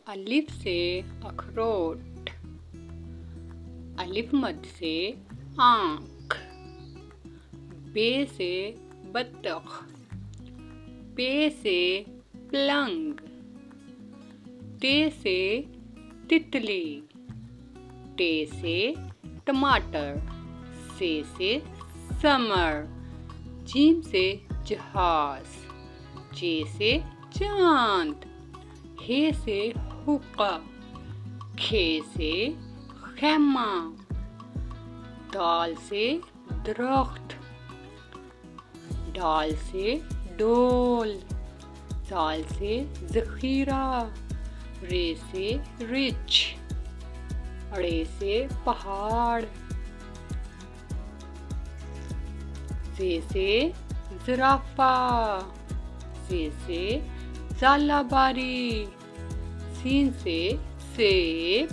अलिफ से अखरोट, अलिफ मद से आँख, बे से बत्तख, पे से पलंग, ते से तितली, टे से टमाटर, से समर, जीम से जहाज, जे से चांद, हे से हुक्का, खे से खैमा, दाल से दरख्त, डाल से डोल, जाल से जखीरा, रे से रिच, अड़े से पहाड़, से जिराफा, से जालाबारी, सीन से सेब,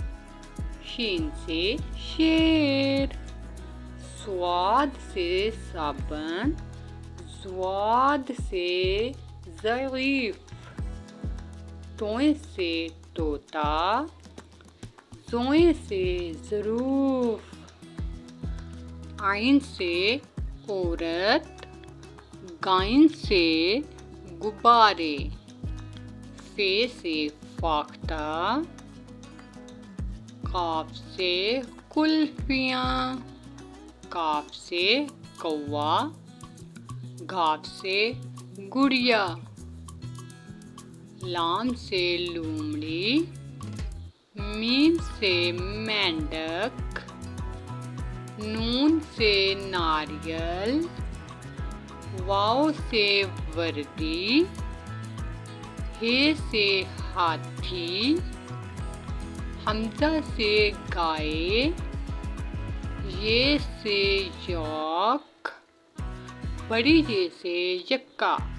शीन से शेर, स्वाद से साबन, स्वाद से ज़रीफ, तोए से तोता, जोए से ज़रूफ, आइन से औरत, गाइन से गुब्बारे, फे से फाख्ता, काफ से कुल्फियाँ, काफ से कौवा, गाफ से गुड़िया, लाम से लूमड़ी, मीम से मेंढक, नून से नारियल, वाव से वर्दी, हे से हाथी, हमजा से गाय, ये से यॉक, बड़ी ये से यक्का।